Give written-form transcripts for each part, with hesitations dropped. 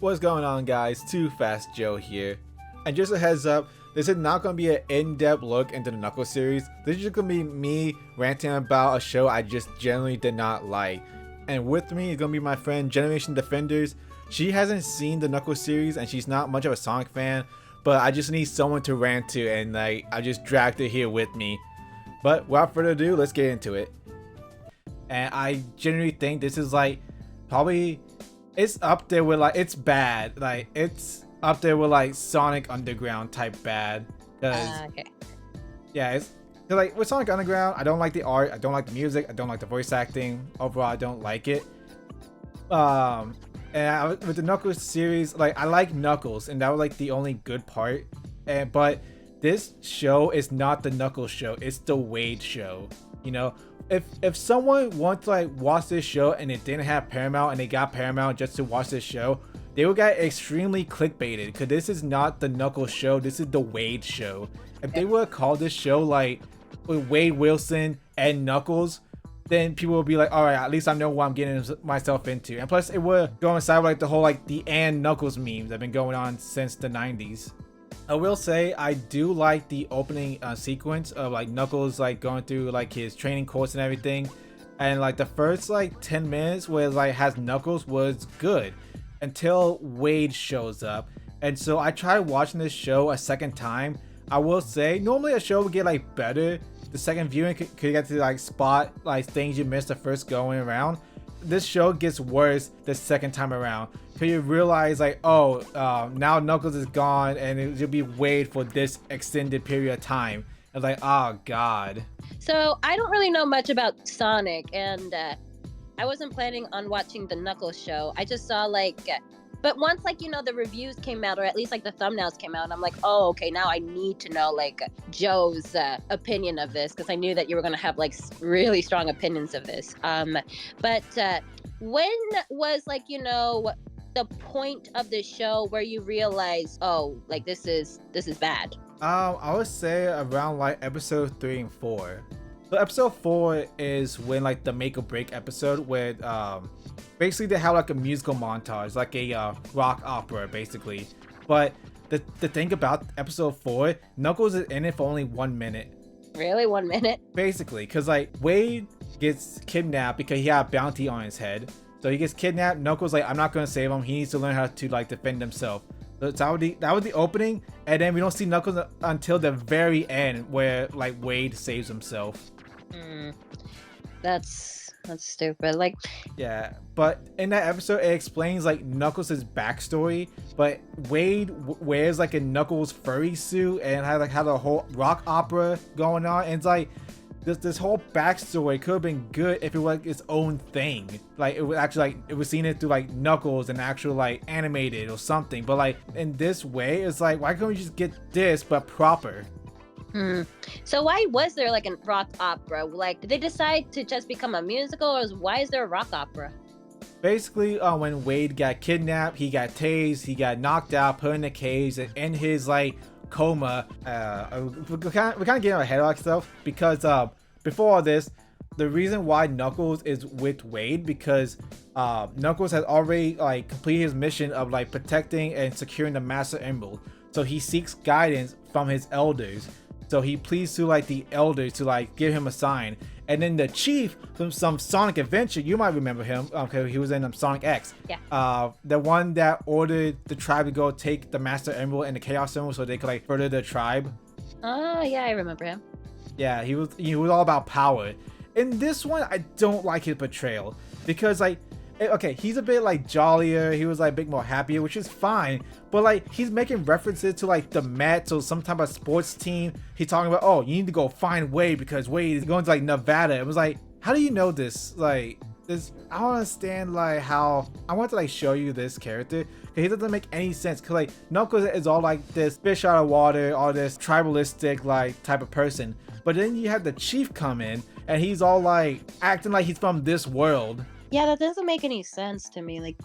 What's going on, guys? Too Fast Joe here. And just a heads up, this is not going to be an in-depth look into the Knuckles series. This is just going to be me ranting about a show I just generally did not like. And with me is going to be my friend Generation Defenders. She hasn't seen the Knuckles series and she's not much of a Sonic fan, but I just need someone to rant to, and I just dragged her here with me. But without further ado, let's get into it. And I generally think this is probably, it's up there with it's bad. It's up there with Sonic Underground type bad. Okay. Yeah, it's with Sonic Underground, I don't like the art, I don't like the music, I don't like the voice acting. Overall, I don't like it. With the Knuckles series, I like Knuckles, and that was the only good part. But this show is not the Knuckles show; it's the Wade show. You know, if someone wants to watch this show and it didn't have Paramount and they got Paramount just to watch this show, they would get extremely clickbaited, because this is not the Knuckles show. This is the Wade show. If they would call this show with Wade Wilson and Knuckles, then people will be like, all right, at least I know what I'm getting myself into. And plus, it would coincide with the whole the and Knuckles memes that have been going on since the 90s. I will say I do like the opening sequence of Knuckles going through his training course and everything, and the first 10 minutes where it has Knuckles was good until Wade shows up. And so I tried watching this show a second time. I will say normally a show would get better the second viewing, could get to spot things you missed the first going around. This show gets worse the second time around, because you realize now Knuckles is gone and it'll be Wade for this extended period of time. It's oh god. So I don't really know much about Sonic, and I wasn't planning on watching the Knuckles show. I just saw but once the reviews came out, or at least the thumbnails came out, and I'm like, oh, okay, now I need to know Joe's opinion of this, because I knew that you were gonna have really strong opinions of this. But when was the point of the show where you realize, oh, this is bad? I would say around episode 3 and 4. So episode 4 is when the make or break episode, where basically they have a musical montage, a rock opera basically. But the thing about episode 4, Knuckles is in it for only 1 minute. Really? 1 minute? Basically, because Wade gets kidnapped because he had a bounty on his head. So he gets kidnapped. Knuckles I'm not gonna save him. He needs to learn how to defend himself. So that was the opening, and then we don't see Knuckles until the very end, where Wade saves himself. That's stupid. Yeah, but in that episode it explains Knuckles' backstory, but Wade wears a Knuckles furry suit and had a whole rock opera going on, and it's this whole backstory could have been good if it was its own thing. It was actually it was seen it through Knuckles and actual animated or something. But in this way, it's why can't we just get this but proper? So why was there a rock opera? Did they decide to just become a musical, or why is there a rock opera? Basically, when Wade got kidnapped, he got tased, he got knocked out, put in a cage, and in his coma. We kind of getting ahead of ourselves, because before all this, the reason why Knuckles is with Wade, because Knuckles has already completed his mission of protecting and securing the Master Emerald. So he seeks guidance from his elders. So he pleads to the elders to give him a sign. And then the chief from some Sonic Adventure, you might remember him, because he was in Sonic X. Yeah. The one that ordered the tribe to go take the Master Emerald and the Chaos Emerald so they could further the tribe. Oh yeah, I remember him. Yeah, he was all about power. In this one, I don't like his portrayal, because okay, he's a bit jollier, he was a bit more happier, which is fine, but he's making references to the Mets or some type of sports team. He's talking about, oh, you need to go find Wade because Wade is going to Nevada. It was how do you know this? This, I don't understand how I want to show you this character, because he doesn't make any sense, because Knuckles is all this fish out of water, all this tribalistic type of person, but then you have the chief come in and he's all acting like he's from this world. Yeah, that doesn't make any sense to me.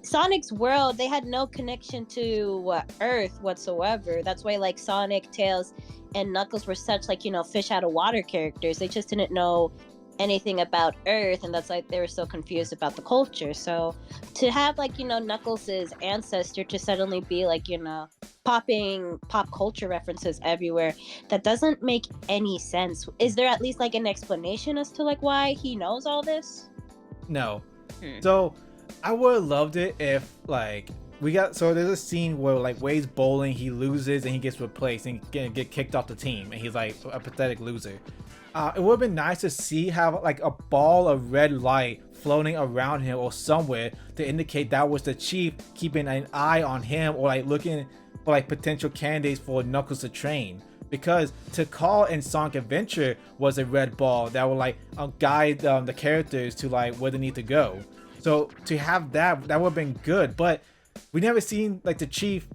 Sonic's world, they had no connection to Earth whatsoever. That's why Sonic, Tails, and Knuckles were such fish out of water characters. They just didn't know anything about Earth, and that's like they were so confused about the culture. So to have like Knuckles' ancestor to suddenly be like popping pop culture references everywhere, that doesn't make any sense. Is there at least like an explanation as to like why he knows all this? No. So I would have loved it if like there's a scene where like Wade's bowling, he loses and he gets replaced and get kicked off the team, and he's like a pathetic loser. It would have been nice to see how like a ball of red light floating around him or somewhere to indicate that was the chief keeping an eye on him, or like looking for like potential candidates for Knuckles to train. Because Tikal in Sonic Adventure was a red ball that would like guide the characters to like where they need to go. So to have that would have been good, but we never seen like the chief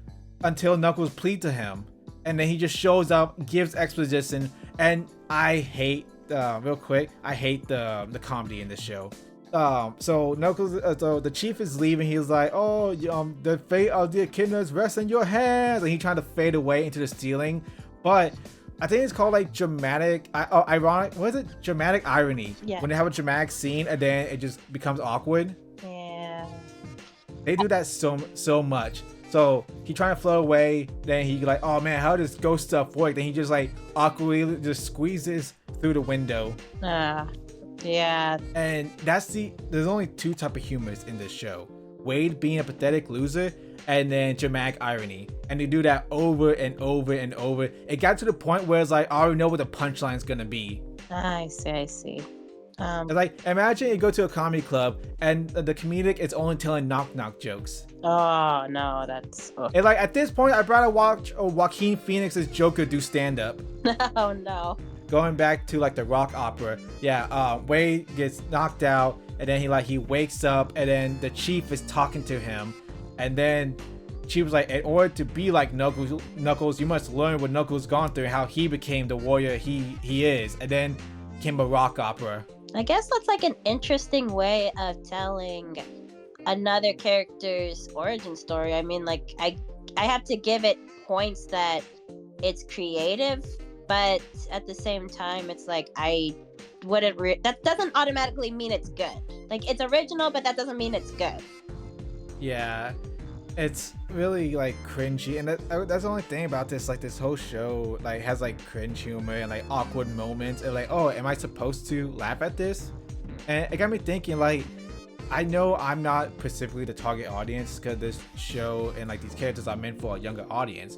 until Knuckles plead to him, and then he just shows up, gives exposition, and I hate real quick, I hate the comedy in this show. So Knuckles, so the chief is leaving. He's like, "Oh, the fate of the echidnas rests in your hands," and he's trying to fade away into the ceiling. But I think it's called like dramatic, ironic. What is it? Dramatic irony. Yeah. When they have a dramatic scene and then it just becomes awkward. Yeah. They do that so much. So he trying to float away. Then he like, oh man, how does ghost stuff work? Then he just like awkwardly just squeezes through the window. Yeah. And there's only two type of humors in this show: Wade being a pathetic loser, and then dramatic irony. And they do that over and over and over. It got to the point where it's like, I already know what the punchline is gonna be. I see. Like, imagine you go to a comedy club and the comedic is only telling knock jokes. Oh no, that's. And like at this point, I'd rather watch Joaquin Phoenix's Joker do stand up. Oh no. Going back to like the rock opera, Wade gets knocked out, and then he wakes up, and then the chief is talking to him, and then she was like, in order to be like Knuckles, you must learn what Knuckles gone through, how he became the warrior he is, and then came a rock opera. I guess that's like an interesting way of telling another character's origin story. I mean, like I have to give it points that it's creative, but at the same time, it's like I wouldn't. That doesn't automatically mean it's good. Like it's original, but that doesn't mean it's good. Yeah, it's really like cringy, and that's the only thing about this. Like this whole show like has like cringe humor and like awkward moments, and like, oh, am I supposed to laugh at this? And it got me thinking, like, I know I'm not specifically the target audience because this show and like these characters are meant for a younger audience,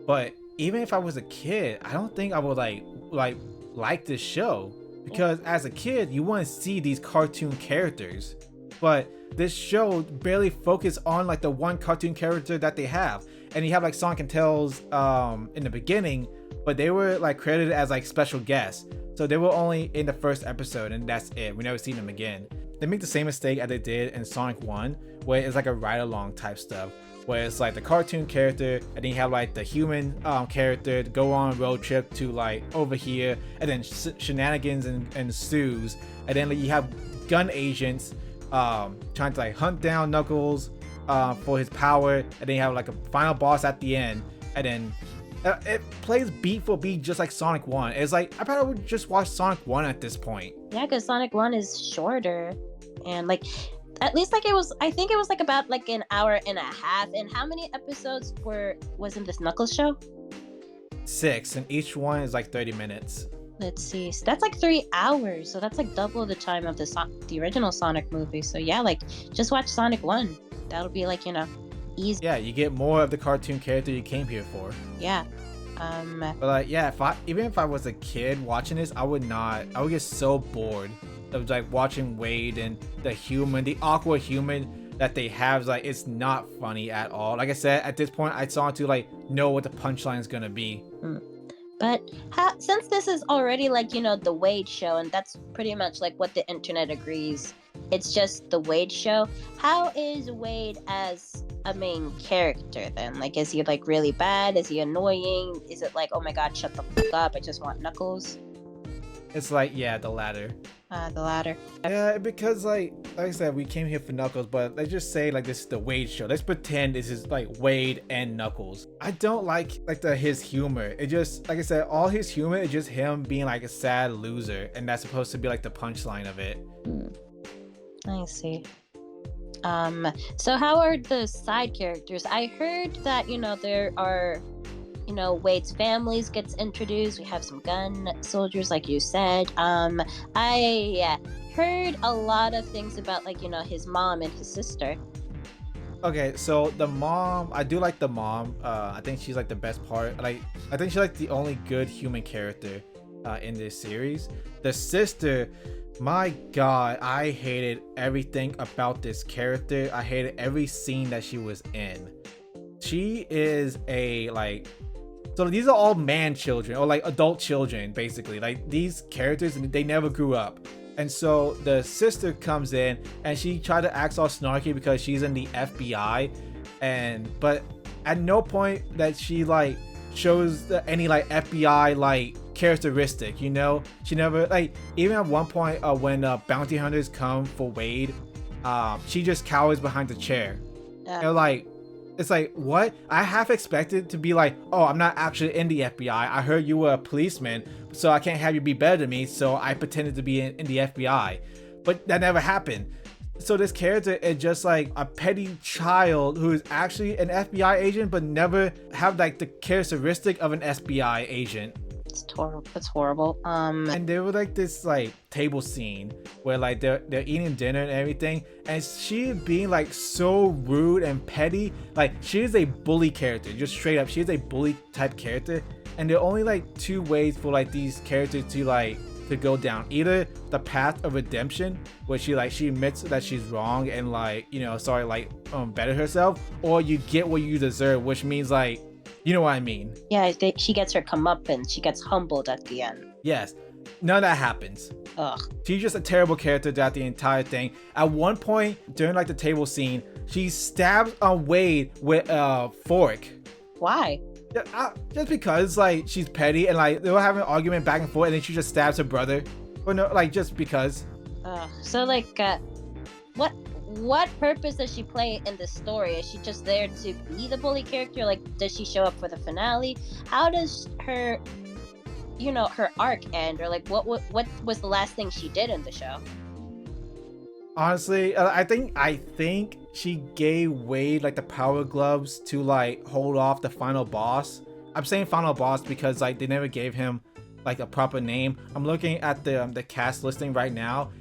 but even if I was a kid, I don't think I would like this show, because as a kid you want to see these cartoon characters, but this show barely focused on like the one cartoon character that they have. And you have like Sonic and Tails in the beginning, but they were like credited as like special guests, so they were only in the first episode and that's it. We never seen them again. They make the same mistake as they did in Sonic 1, where it's like a ride-along type stuff, where it's like the cartoon character and then you have like the human character to go on a road trip to like over here, and then shenanigans and ensues, and then like, you have gun agents trying to like hunt down Knuckles for his power, and then you have like a final boss at the end, and then it plays beat for beat just like Sonic 1. It's like I probably would just watch Sonic 1 at this point. Yeah, because Sonic 1 is shorter, and like at least like I think it was like about like an hour and a half. And how many episodes was in this Knuckles show? 6, and each one is like 30 minutes. Let's see. So that's like 3 hours. So that's like double the time of the original Sonic movie. So yeah, like just watch Sonic 1. That'll be like, easy. Yeah, you get more of the cartoon character you came here for. Yeah. But like, yeah, even if I was a kid watching this, I would get so bored of like watching Wade and the awkward human that they have. Like, it's not funny at all. Like I said, at this point, I saw to like know what the punchline is gonna be. But since this is already like, the Wade show, and that's pretty much like what the internet agrees, it's just the Wade show. How is Wade as a main character then? Like, is he like really bad? Is he annoying? Is it like, oh my god, shut the fuck up, I just want Knuckles? It's like, yeah, the latter. The latter. Yeah, because like I said, we came here for Knuckles, but let's just say like this is the Wade show. Let's pretend this is like Wade and Knuckles. I don't like his humor. It just, like I said, all his humor is just him being like a sad loser, and that's supposed to be like the punchline of it. I see. So how are the side characters? I heard that, there are, Wade's families gets introduced. We have some gun soldiers, like you said. I heard a lot of things about, like, his mom and his sister. Okay, so the mom, I do like the mom. I think she's like the best part. Like, I think she's like the only good human character in this series. The sister, my god, I hated everything about this character. I hated every scene that she was in. She is so these are all man children, or like adult children, basically. Like, these characters, they never grew up. And so the sister comes in and she tried to act all snarky because she's in the FBI, but at no point that she like shows any like FBI like characteristic, she never, like, even at one point when bounty hunters come for Wade, she just cowers behind the chair. Like, it's like, what? I half expected to be like, oh, I'm not actually in the FBI. I heard you were a policeman, so I can't have you be better than me, so I pretended to be in the FBI. But that never happened. So this character is just like a petty child who is actually an FBI agent, but never have like the characteristic of an FBI agent. It's horrible. And there was like this like table scene where like they're eating dinner and everything, and she being like so rude and petty. Like, she is a bully character, just straight up. She is a bully type character, and there are only like two ways for like these characters to go down. Either the path of redemption, where she admits that she's wrong and better herself, or you get what you deserve, which means like, you know what I mean? Yeah, she gets her comeuppance. She gets humbled at the end. Yes. None of that happens. Ugh. She's just a terrible character throughout the entire thing. At one point, during like the table scene, she stabs Wade with a fork. Why? Just because like she's petty, and like they were having an argument back and forth, and then she just stabs her brother. Or no, like, just because. So like, what purpose does she play in this story? Is she just there to be the bully character? Like, does she show up for the finale? How does her arc end? Or like, what was the last thing she did in the show? Honestly, I think she gave Wade like the power gloves to like hold off the final boss. I'm saying final boss because like they never gave him like a proper name. I'm looking at the cast listing right now.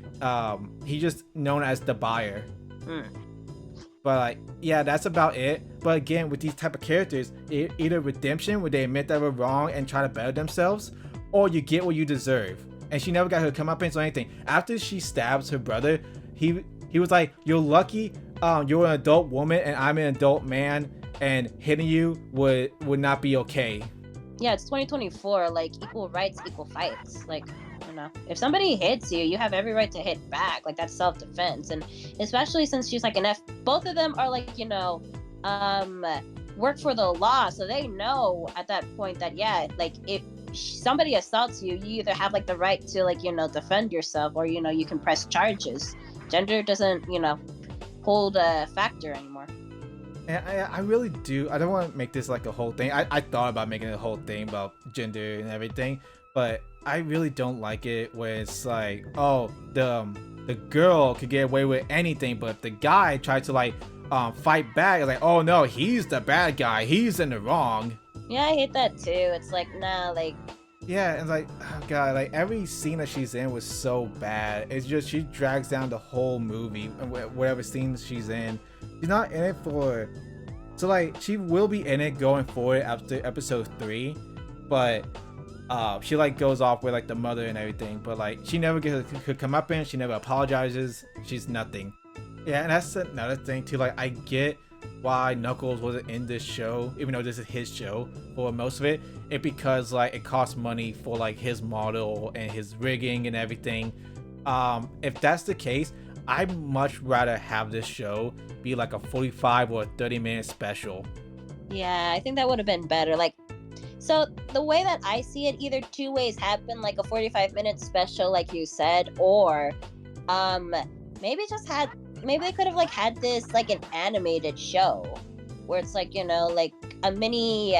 He's just known as the Buyer. But like, yeah, that's about it. But again, with these type of characters, either redemption, where they admit they were wrong and try to better themselves, or you get what you deserve. And she never got her comeuppance or anything. After she stabs her brother, he was like, "You're lucky. You're an adult woman and I'm an adult man, and hitting you would not be okay." Yeah, it's 2024. Like, equal rights, equal fights. Like, if somebody hits you, you have every right to hit back. Like, that's self-defense. And especially since she's like both of them are like, work for the law, so they know at that point that, yeah, like, if somebody assaults you, you either have like the right to like, defend yourself, or you can press charges. Gender doesn't hold a factor anymore. And I really do. I don't want to make this like a whole thing. I thought about making it a whole thing about gender and everything, but I really don't like it where it's like, oh, the girl could get away with anything, but if the guy tried to like fight back, it's like, oh no, he's the bad guy, he's in the wrong. Yeah, I hate that too. It's like, nah, like, yeah, and like, oh god, like every scene that she's in was so bad. It's just, she drags down the whole movie, whatever scenes she's in. She's not in it for, so like, she will be in it going forward after episode 3, but she like goes off with like the mother and everything, but like she never gets her comeuppance, she never apologizes, she's nothing. Yeah, and that's another thing too. Like, I get why Knuckles wasn't in this show, even though this is his show for most of it. It because like it costs money for like his model and his rigging and everything. If that's the case, I'd much rather have this show be like a 45 or a 30-minute special. Yeah, I think that would have been better. Like, So the way that I see it, either two ways happen, like a 45-minute special, like you said, or um maybe just had maybe they could have like had this like an animated show where it's like, like a mini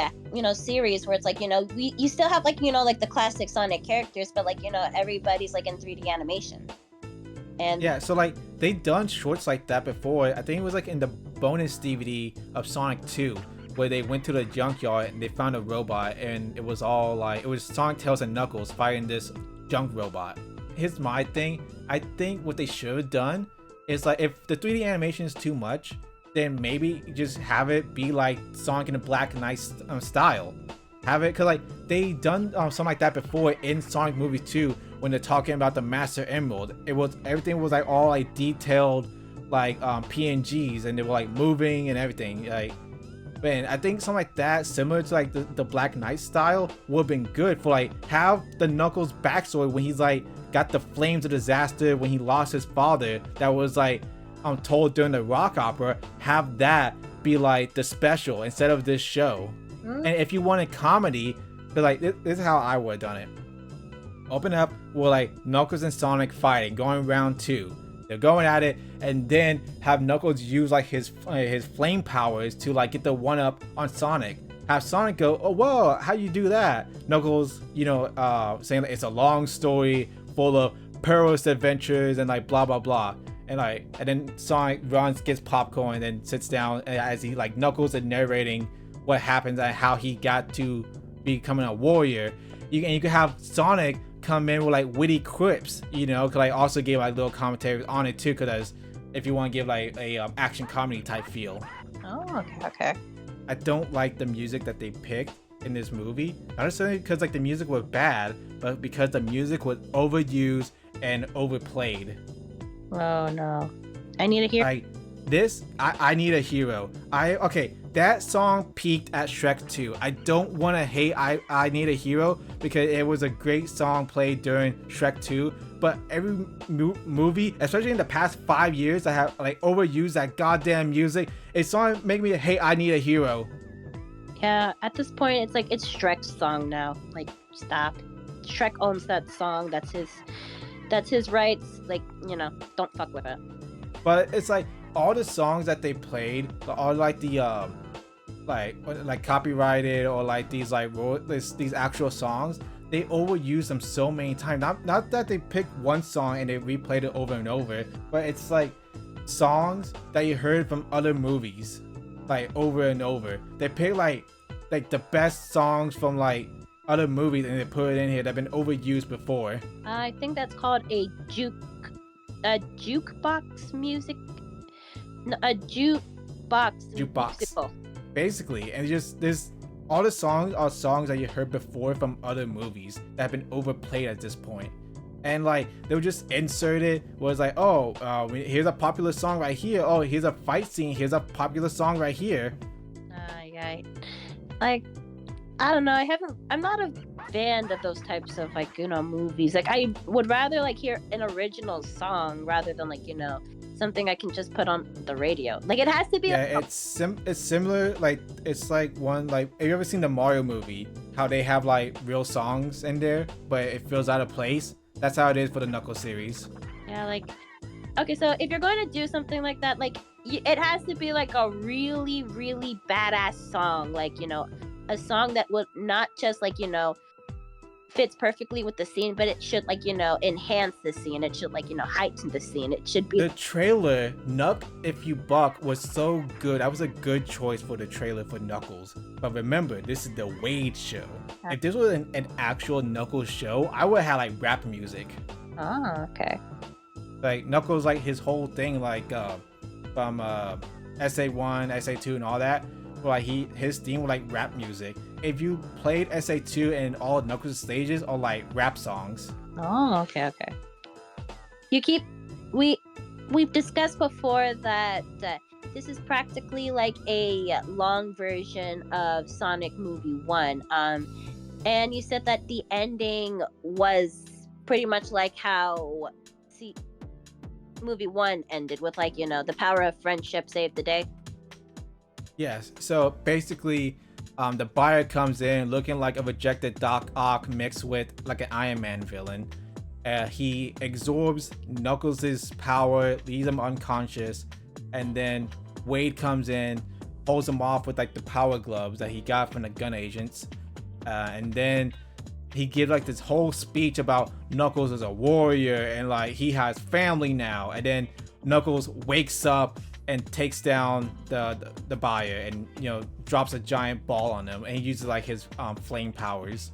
series where it's like, you still have like, like the classic Sonic characters, but like, everybody's like in 3D animation. And Yeah, so like they done shorts like that before. I think it was like in the bonus DVD of Sonic 2, where they went to the junkyard and they found a robot, and it was all like it was Sonic, Tails, and Knuckles fighting this junk robot. Here's my thing. I think what they should have done is like if the 3D animation is too much, then maybe just have it be like Sonic in the Black Knight style. Have it, cause like they done something like that before in Sonic Movie 2 when they're talking about the Master Emerald. It was everything was like all like detailed like PNGs, and they were like moving and everything. Like, man, I think something like that, similar to like the Black Knight style, would have been good for like have the Knuckles backstory when he's like got the flames of disaster when he lost his father. That was like told during the rock opera. Have that be like the special instead of this show. And if you wanted comedy, but like this is how I would have done it. Open up with like Knuckles and Sonic fighting, going round 2. They're going at it, and then have Knuckles use like his flame powers to like get the one up on Sonic. Have Sonic go, oh whoa, how you do that? Knuckles, saying that it's a long story full of perilous adventures and like blah blah blah. And then Sonic runs, gets popcorn, and then sits down as he like Knuckles is narrating what happens and how he got to becoming a warrior. You can have Sonic come in with like witty quips, cause I also gave like little commentary on it too, cause if you want to give like a action comedy type feel. Oh, okay. I don't like the music that they picked in this movie, not necessarily because like the music was bad, but because the music was overused and overplayed. Oh no, I need a hero. Like this, I need a hero. That song peaked at Shrek 2. I don't want to hate I Need a Hero because it was a great song played during Shrek 2. But every movie, especially in the past 5 years, that have like overused that goddamn music, it's starting to make me hate I Need a Hero. Yeah, at this point, it's like it's Shrek's song now. Like, stop. Shrek owns that song. That's his rights. Like, don't fuck with it. But it's like all the songs that they played are like the like copyrighted, or like these like these actual songs. They overuse them so many times. Not that they picked one song and they replayed it over and over, but it's like songs that you heard from other movies, like over and over. They pick like the best songs from like other movies and they put it in here that have been overused before. I think that's called a jukebox music. No, a jukebox. Musical. Basically, and just this, all the songs are songs that you heard before from other movies that have been overplayed at this point. And like they would just insert it, was like, here's a popular song right here. Oh, here's a fight scene. Here's a popular song right here. Like, I don't know. I'm not a fan of those types of like movies. Like I would rather like hear an original song rather than like something I can just put on the radio. Like it has to be. Yeah, it's similar. Like it's like one like. Have you ever seen the Mario movie? How they have like real songs in there, but it feels out of place. That's how it is for the Knuckles series. Yeah, like. Okay, so if you're going to do something like that, like it has to be like a really, really badass song. Like a song that would not just like fits perfectly with the scene, but it should like enhance the scene. It should like heighten the scene. It should be. The trailer Knuck If You Buck was so good. That was a good choice for the trailer for Knuckles. But remember, this is the Wade show. If this was an actual Knuckles show, I would have like rap music. Oh, okay. Like Knuckles, like his whole thing, like from SA1, SA2, and all that. Like his theme was like rap music. If you played SA2 and all Knuckles stages are like rap songs. Oh, okay. We've discussed before that this is practically like a long version of Sonic Movie 1. And you said that the ending was pretty much like how Movie 1 ended, with the power of friendship saved the day. Yes, so basically The buyer comes in looking like a rejected Doc Ock mixed with like an Iron Man villain. He absorbs Knuckles' power, leaves him unconscious, and then Wade comes in, pulls him off with like the power gloves that he got from the gun agents, and then he gives like this whole speech about Knuckles as a warrior and like he has family now. And then Knuckles wakes up and takes down the buyer and drops a giant ball on him, and he uses like his flame powers.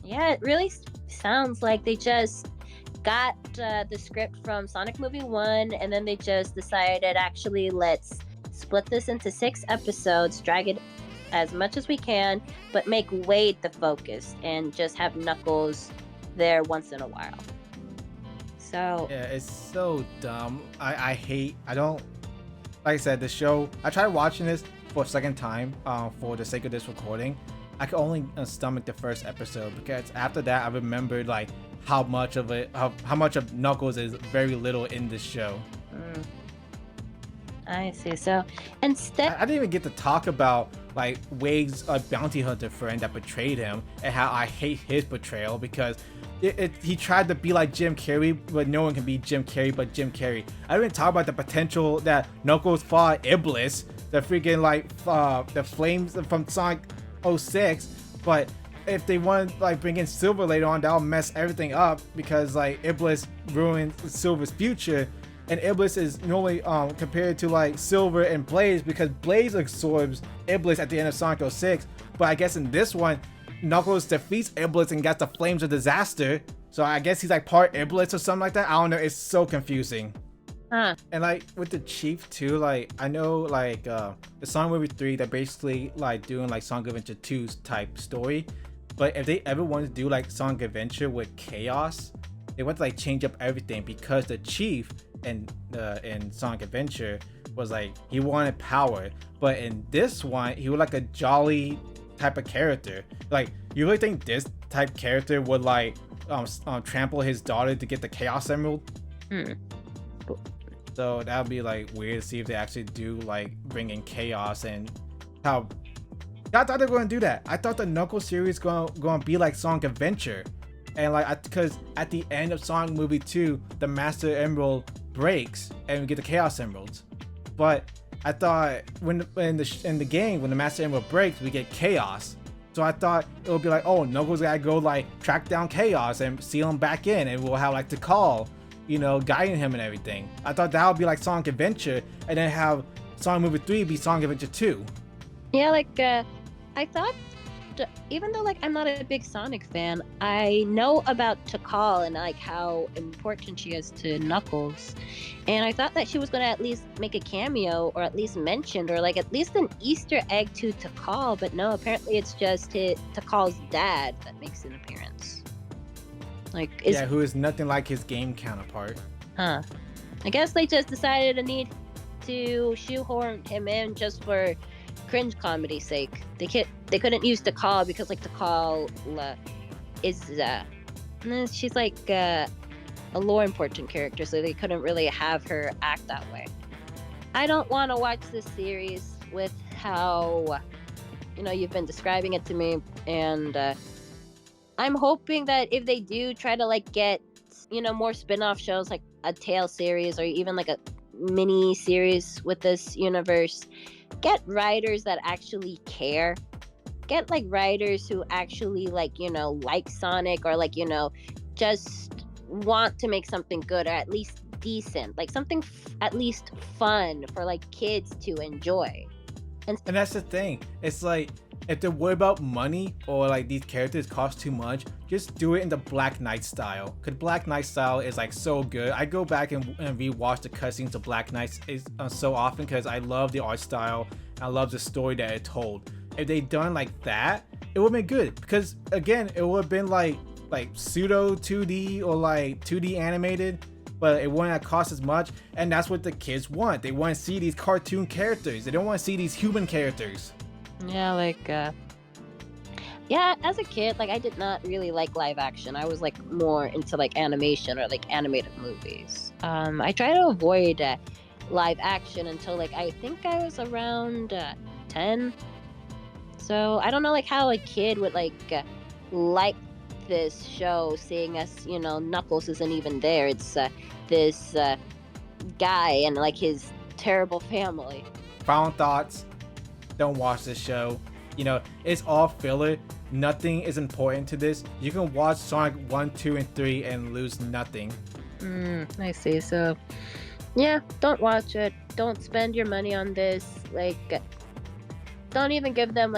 Yeah, it really sounds like they just got the script from Sonic Movie 1, and then they just decided, actually, let's split this into 6 episodes, drag it as much as we can, but make Wade the focus and just have Knuckles there once in a while. So yeah, it's so dumb. I don't like I said, the show, I tried watching this for a second time for the sake of this recording. I could only stomach the first episode because after that I remembered like how much of Knuckles is very little in this show. I see. So instead, I didn't even get to talk about like Wade's bounty hunter friend that betrayed him and how I hate his betrayal because he tried to be like Jim Carrey, but no one can be Jim Carrey but Jim Carrey. I didn't talk about the potential that Knuckles fought Iblis, the freaking like the flames from Sonic 06, but if they want to like bring in Silver later on, that'll mess everything up because like Iblis ruined Silver's future. And Iblis is normally compared to like Silver and Blaze because Blaze absorbs Iblis at the end of Sonic 06. But I guess in this one, Knuckles defeats Iblis and gets the Flames of Disaster. So I guess he's like part Iblis or something like that. I don't know. It's so confusing. Huh. And like with the Chief too, like I know like the Sonic Movie 3, they're basically like doing like Sonic Adventure 2's type story. But if they ever want to do like Sonic Adventure with Chaos, they want to like change up everything because the Chief in Sonic Adventure was like he wanted power, but in this one he was like a jolly type of character. Like you really think this type character would like trample his daughter to get the Chaos Emerald? So that would be like weird to see if they actually do like bring in Chaos and how. I thought they were gonna do that. I thought the Knuckles series gonna be like Sonic Adventure, and like because at the end of Sonic Movie 2, the Master Emerald breaks and we get the Chaos Emeralds. But I thought when in the game when the Master Emerald breaks, we get Chaos. So I thought it would be like, oh, Knuckles gotta go like track down Chaos and seal him back in, and we'll have like Tikal, guiding him and everything. I thought that would be like Sonic Adventure, and then have Sonic Movie 3 be Sonic Adventure 2. Yeah, like I thought, even though like I'm not a big Sonic fan, I know about Tikal and like how important she is to Knuckles, and I thought that she was gonna at least make a cameo or at least mentioned or like at least an Easter egg to Tikal, but no, apparently it's just Tikal's dad that makes an appearance. Like, who is nothing like his game counterpart. Huh. I guess they just decided to need to shoehorn him in just for cringe comedy's sake. They couldn't use Tikal because like Tikal is she's like a lore important character, so they couldn't really have her act that way. I don't want to watch this series with how you've been describing it to me, and I'm hoping that if they do try to like get more spin-off shows like a Tale series or even like a mini series with this universe, get writers that actually care. Get like writers who actually like Sonic, or like just want to make something good or at least decent, like something at least fun for like kids to enjoy. And that's the thing. It's like if they're worried about money or like these characters cost too much, just do it in the Black Knight style. Cause Black Knight style is like so good. I go back and rewatch the cutscenes of Black Knight so often because I love the art style. I love the story that it told. If they done like that, it would have been good. Because again, it would have been like pseudo 2D or like 2D animated, but it wouldn't have cost as much. And that's what the kids want. They want to see these cartoon characters. They don't want to see these human characters. Yeah, like as a kid, like I did not really like live action. I was like more into like animation or like animated movies. I try to avoid live action until like I think I was around 10. So I don't know like how a kid would like this show, seeing as Knuckles isn't even there. It's this guy and like his terrible family. Final thoughts. Don't watch this show. It's all filler. Nothing is important to this. You can watch Sonic 1, 2, and 3 and lose nothing. I see. So, yeah, don't watch it. Don't spend your money on this. Don't even give them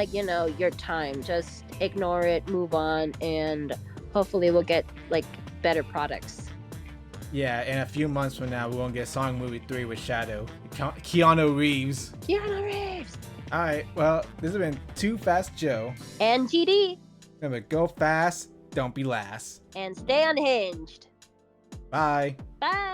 your time. Just ignore it, move on, and hopefully we'll get better products. Yeah, in a few months from now, we're gonna get Sonic Movie 3 with Shadow. Keanu Reeves. Keanu Reeves! Alright, well, this has been Too Fast Joe. And GD! Remember, go fast, don't be last. And stay unhinged. Bye. Bye!